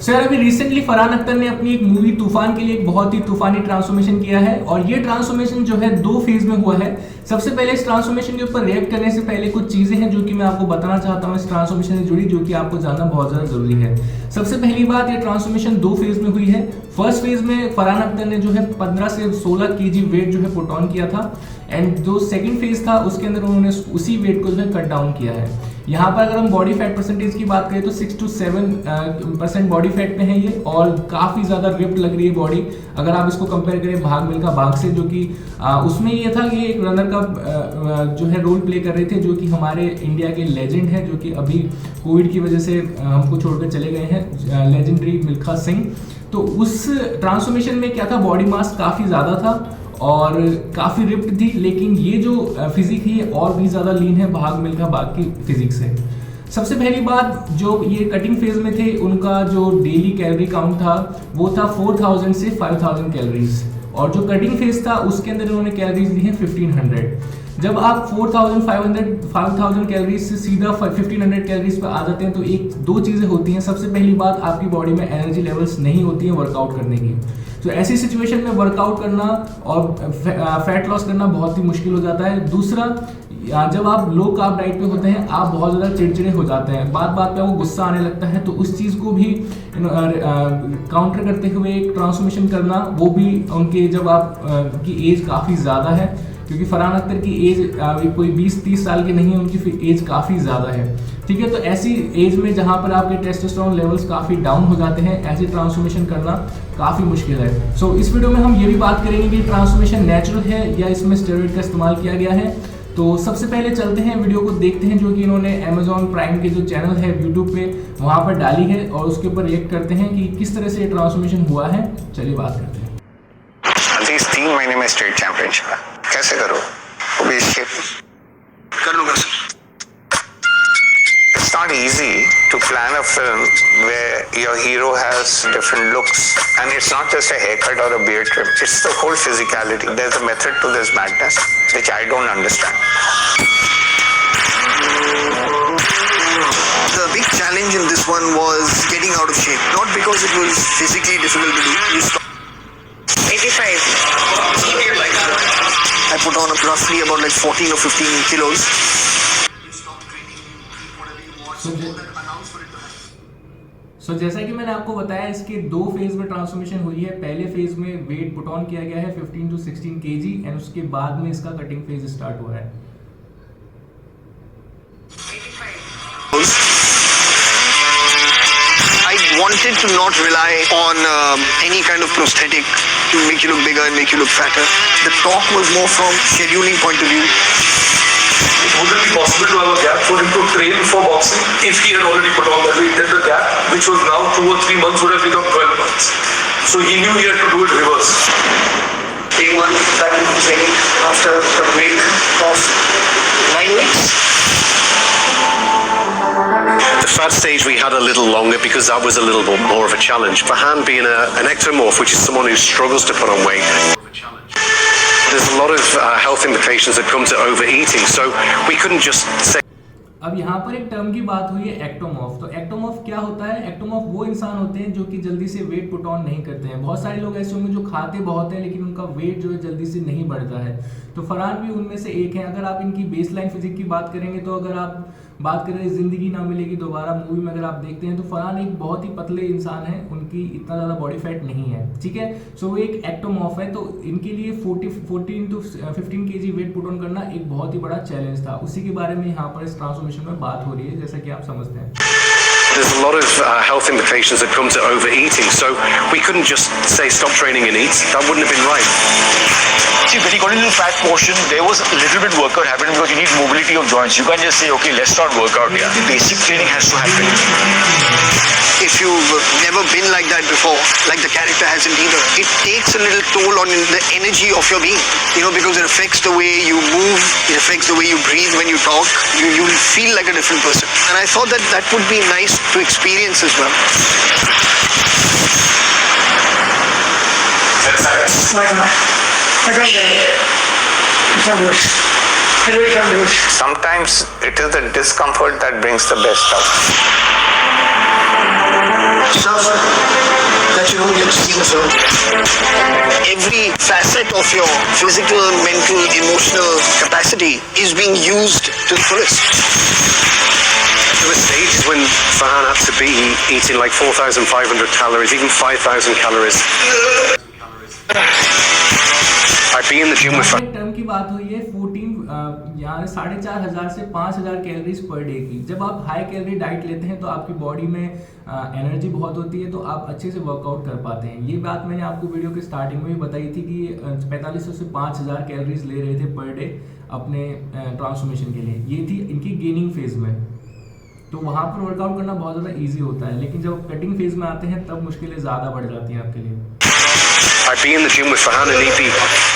Sir अभी recently Farhan Akhtar ने अपनी एक मूवी तूफान के लिए एक बहुत ही तूफानी ट्रांसफॉर्मेशन किया है और ये ट्रांसफॉर्मेशन जो है 2 फेज में हुआ है। सबसे पहले इस ट्रांसफॉर्मेशन के ऊपर रिएक्ट करने से पहले कुछ चीजें हैं जो कि मैं आपको बताना चाहता हूँ इस ट्रांसफॉर्मेशन से जुड़ी, जो कि आपको जानना बहुत ज्यादा जरूरी है। सबसे पहली बात, ये ट्रांसफॉर्मेशन 2 फेज में हुई है। फर्स्ट फेज में फरहान अख्तर ने जो है 15 से 16 केजी वेट जो है पुट ऑन किया था एंड जो सेकंड फेज था उसके अंदर उन्होंने उसी वेट को जो है कट डाउन किया है। यहाँ पर अगर हम बॉडी फैट परसेंटेज की बात करें तो 6 to 7% बॉडी फैट में है ये और काफ़ी ज़्यादा रिप्ड लग रही है बॉडी अगर आप इसको कंपेयर करें भाग मिल्खा भाग से, जो कि उसमें ये था कि एक रनर का जो है रोल प्ले कर रहे थे, जो कि हमारे इंडिया के लेजेंड है, जो कि अभी कोविड की वजह से हमको छोड़कर चले गए हैं, लेजेंडरी मिल्खा सिंह। तो उस ट्रांसफॉर्मेशन में क्या था, बॉडी मास काफ़ी ज़्यादा था और काफ़ी रिप्ड थी, लेकिन ये जो फिजिक है ये और भी ज़्यादा लीन है भाग मिल्खा भाग की फिजिक से। सबसे पहली बात, जो ये कटिंग फेज में थे उनका जो डेली कैलोरी काउंट था वो था 4000 से 5000 कैलोरीज और जो कटिंग फेज था उसके अंदर उन्होंने कैलोरीज ली हैं 1500। जब आप 5000 कैलोरीज से सीधा 1500 कैलोरीज पर आ जाते हैं तो एक दो चीज़ें होती हैं। सबसे पहली बात, आपकी बॉडी में एनर्जी लेवल्स नहीं होती हैं वर्कआउट करने की, तो ऐसी सिचुएशन में वर्कआउट करना और फैट लॉस करना बहुत ही मुश्किल हो जाता है। दूसरा, जब आप लो कार्ब डाइट पे होते हैं आप बहुत ज़्यादा चिड़चिड़े हो जाते हैं, बात बात पे आपको गुस्सा आने लगता है, तो उस चीज़ को भी काउंटर करते हुए एक ट्रांसफॉर्मेशन करना, वो भी उनके जब आप की एज काफ़ी ज़्यादा है, क्योंकि फरहान अख्तर की एज कोई 20-30 साल की नहीं है, उनकी एज काफ़ी ज़्यादा है, ठीक है। तो ऐसी एज में जहाँ पर आपके टेस्टोस्टेरोन लेवल्स काफ़ी डाउन हो जाते हैं, ऐसी ट्रांसफॉर्मेशन करना काफ़ी मुश्किल है। सो इस वीडियो में हम ये भी बात करेंगे कि ट्रांसफॉर्मेशन नेचुरल है या इसमें स्टेरॉइड का इस्तेमाल किया गया है। तो सबसे पहले चलते हैं वीडियो को देखते हैं, जो कि इन्होंने अमेजॉन प्राइम के जो चैनल है यूट्यूब पे वहाँ पर डाली है और उसके ऊपर रिएक्ट करते हैं कि किस तरह से ये ट्रांसफॉर्मेशन हुआ है। चलिए बात करते हैं। 3 महीने में स्टेट चैंपियनशिप कैसे करो, वो भी शेप कर लूंगा sir. It's not easy to plan a film where your hero has different looks and it's not just a haircut or a beard trim, it's the whole physicality. There's a method to this madness which I don't understand. The big challenge in this one was getting out of shape, not because it was physically difficult to do. You stop 85. I put on roughly about like 14 or 15 kilos. सो जैसा कि मैंने आपको बताया, इसके 2 phase में transformation हुई है। पहले फेज में वेट पुट ऑन किया गया है 15 to 16 kg एंड उसके बाद में इसका कटिंग फेज स्टार्ट हुआ है। I wanted to not rely on any kind of prosthetic to make you look bigger and make you look fatter. The talk was more from scheduling point of view. Would it be possible to have a gap for him to train for boxing if he had already put on that weight? Then the gap, which was now 2 or 3 months, would have become 12 months. So he knew he had to do it reverse. Day 1 back into training after a break of 9 weeks. The fat stage we had a little longer because that was a little bit more of a challenge. Farhan being an ectomorph, which is someone who struggles to put on weight, there's a lot of health implications that come to overeating, so we couldn't just say. अब यहाँ पर एक term की बात हुई है ectomorph. तो ectomorph क्या होता है? एक्टोमॉर्फ वो इंसान होते हैं जो कि जल्दी से वेट पुट ऑन नहीं करते हैं। बहुत सारे लोग ऐसे होंगे जो खाते बहुत हैं लेकिन उनका वेट जो है जल्दी से नहीं बढ़ता है, तो फरहान भी उनमें से एक है। अगर आप इनकी बेसलाइन फिजिक की बात करेंगे तो अगर आप बात करें जिंदगी ना मिलेगी दोबारा मूवी में अगर आप देखते हैं तो फरहान एक बहुत ही पतले इंसान है, उनकी इतना ज़्यादा बॉडी फैट नहीं है, ठीक है। सो वो एक एक्टोमॉर्फ है, तो इनके लिए 14 to 15 kg weight put on करना एक बहुत ही बड़ा चैलेंज था। उसी के बारे में यहाँ पर इस ट्रांसफॉर्मेशन में बात हो रही है, जैसा कि आप समझते हैं। There's a lot of health implications that come to overeating, so we couldn't just say stop training and eat. That wouldn't have been right. See, when you got into the fat portion, there was a little bit workout happening because you need mobility of joints. You can't just say, okay, let's start workout. Yeah, basic training has to happen. If you've never been like that before, like the character hasn't either, it takes a little toll on the energy of your being, you know, because it affects the way you move, it affects the way you breathe when you talk. You will feel like a different person. And I thought that would be nice to experience as well. Sometimes it is the discomfort that brings the best out. Sir, Every facet of your physical, mental, emotional capacity is being used to the fullest. There were stages when Farhan had to be eating like 4,500 calories, even 5,000 calories. I'd be in the gym with Farhan. Term की बात हुई है 14 यहाँ 4,500 से 5,000 calories per day की। जब आप high calorie diet लेते हैं तो आपकी बॉडी में एनर्जी बहुत होती है, तो आप अच्छे से वर्कआउट कर पाते हैं। ये बात मैंने आपको वीडियो के स्टार्टिंग में भी बताई थी कि 4,500 से 5,000 कैलोरीज ले रहे थे पर डे अपने ट्रांसफॉर्मेशन के लिए। ये थी इनकी गेनिंग फेज में, तो वहाँ पर वर्कआउट करना बहुत ज़्यादा ईजी होता है, लेकिन जब कटिंग फेज में आते हैं तब मुश्किलें ज़्यादा बढ़ जाती हैं आपके लिए। I'd be in the gym with Farhan and he'd be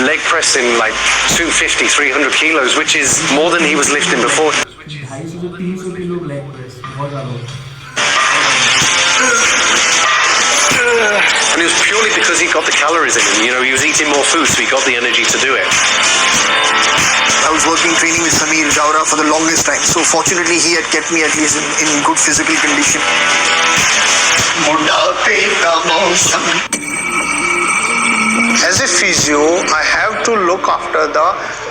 leg pressing like 250, 300 kilos, which is more than he was lifting before. 250 से 300 किलो लेग प्रेस बहुत ज़्यादा होता है। And it was purely because he got the calories in him. You know, he was eating more food, so he got the energy to do it. I was training with Sameer Jawhara for the longest time, so fortunately he had kept me at least in good physical condition. As a physio, I have to look after the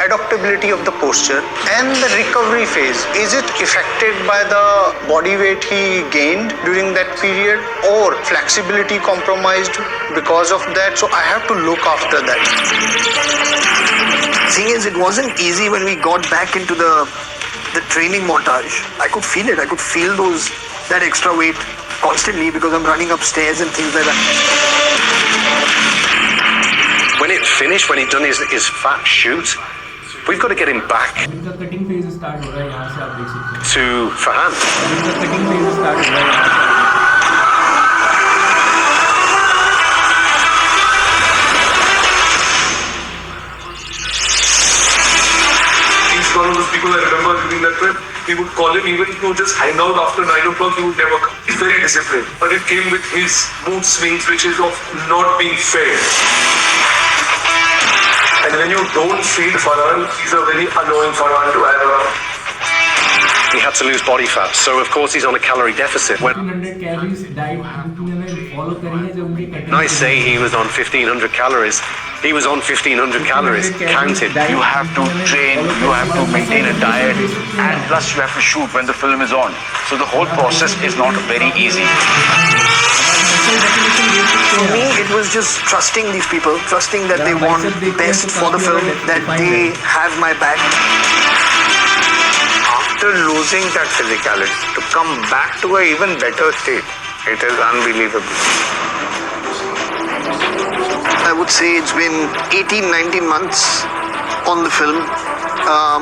adaptability of the posture and the recovery phase. Is it affected by the body weight he gained during that period, or flexibility compromised because of that? So I have to look after that. Thing is, it wasn't easy when we got back into the training montage. I could feel it. I could feel that extra weight constantly because I'm running upstairs and things like that. When it finished, when he'd done his fat shoot, we've got to get him back इनका cutting phase start हो रहा है, यहाँ से आप देख सकते हैं। to Farhan. इनका कटिंग फेज स्टार्ट हो रहा है। He's one of those people I remember during that trip. We would call him even to just hang out after 9 o'clock. He would never come. He's very disciplined, but it came with his mood swings, which is of not being fair. And when you don't feed Farhan, he's a very annoying Farhan to have around. He had to lose body fat, so of course he's on a calorie deficit. When 1,500 calories diet उन्होंने follow करी है जब उनकी cutting. I say he was on 1,500 calories, he was on 1,500 calories, counted. You have to train, you have to maintain a diet, and plus you have to shoot when the film is on. So the whole process is not very easy. For me, it was just trusting these people, trusting that they want best for the film, that they have my back. After losing that physicality, to come back to an even better state, it is unbelievable. I would say it's been 18-19 months on the film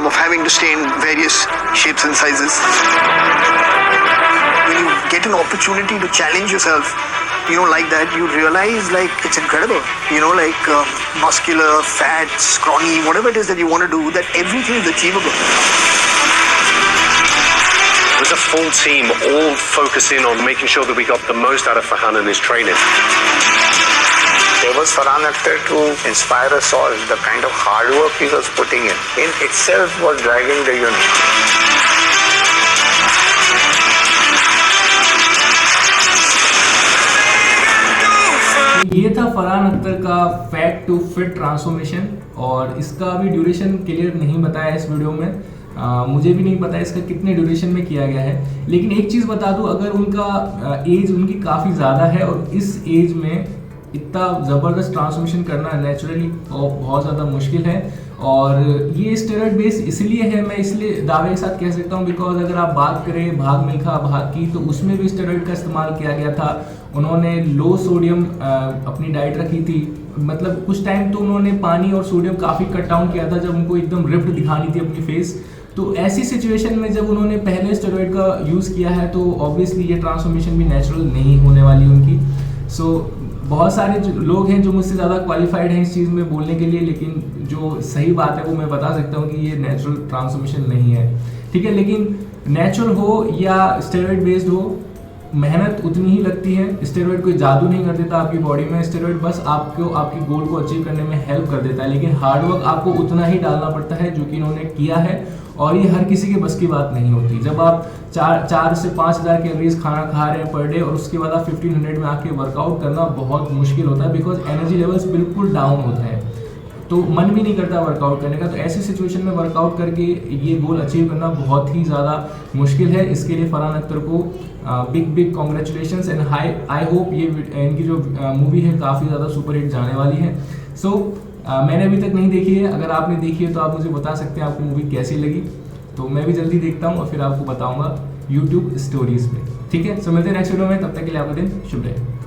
of having to stay in various shapes and sizes. When you get an opportunity to challenge yourself, like that, you realize like it's incredible. Like muscular, fat, scrawny, whatever it is that you want to do, that everything is achievable. It was a full team, all focusing on making sure that we got the most out of Farhan and his training. There was Farhan Akhtar to inspire us all. The kind of hard work he was putting in itself was driving the unit. ये था फरहान अख्तर का fat to fit transformation, और इसका अभी duration clear नहीं बताया इस video में। मुझे भी नहीं पता इसका कितने ड्यूरेशन में किया गया है, लेकिन एक चीज़ बता दूं, अगर उनका एज उनकी काफ़ी ज़्यादा है और इस एज में इतना ज़बरदस्त ट्रांसफॉर्मेशन करना नेचुरली बहुत ज़्यादा मुश्किल है। और ये स्टेरॉइड बेस इसलिए है, मैं इसलिए दावे के साथ कह सकता हूँ, बिकॉज अगर आप बात करें भाग मिल्खा भाग की, तो उसमें भी स्टेरॉइड का इस्तेमाल किया गया था। उन्होंने लो सोडियम अपनी डाइट रखी थी, मतलब कुछ टाइम तो उन्होंने पानी और सोडियम काफ़ी कट डाउन किया था जब उनको एकदम रिप्ड दिखानी थी अपनी फेस। तो ऐसी सिचुएशन में जब उन्होंने पहले स्टेरॉइड का यूज़ किया है तो ऑब्वियसली ये ट्रांसफॉर्मेशन भी नेचुरल नहीं होने वाली उनकी। सो बहुत सारे लोग हैं जो मुझसे ज़्यादा क्वालिफाइड हैं इस चीज़ में बोलने के लिए, लेकिन जो सही बात है वो मैं बता सकता हूँ कि ये नेचुरल ट्रांसफॉर्मेशन नहीं है, ठीक है। लेकिन नेचुरल हो या स्टेरॉइड बेस्ड हो, मेहनत उतनी ही लगती है। स्टेरॉइड कोई जादू नहीं कर देता आपकी बॉडी में, स्टेरॉइड बस आपको आपकी गोल को अचीव करने में हेल्प कर देता है, लेकिन हार्डवर्क आपको उतना ही डालना पड़ता है जो कि इन्होंने किया है। और ये हर किसी के बस की बात नहीं होती। जब आप 4 से 5,000 कैलोरीज खाना खा रहे हैं पर डे और उसके बाद आप 1500 में आके वर्कआउट करना बहुत मुश्किल होता है, बिकॉज एनर्जी लेवल्स बिल्कुल डाउन होते हैं, तो मन भी नहीं करता वर्कआउट करने का। तो ऐसी सिचुएशन में वर्कआउट करके ये गोल अचीव करना बहुत ही ज़्यादा मुश्किल है। इसके लिए फरहान अख्तर को big congratulations and I hope ये इनकी जो मूवी है काफ़ी ज़्यादा सुपरहिट जाने वाली है। सो मैंने अभी तक नहीं देखी है, अगर आपने देखी है तो आप मुझे बता सकते हैं आपको मूवी कैसी लगी। तो मैं भी जल्दी देखता हूँ और फिर आपको बताऊँगा यूट्यूब स्टोरीज़ पे। ठीक है, सो मिलते हैं नेक्स्ट वीडियो में, तब तक के लिए आपका दिन शुभ रहे।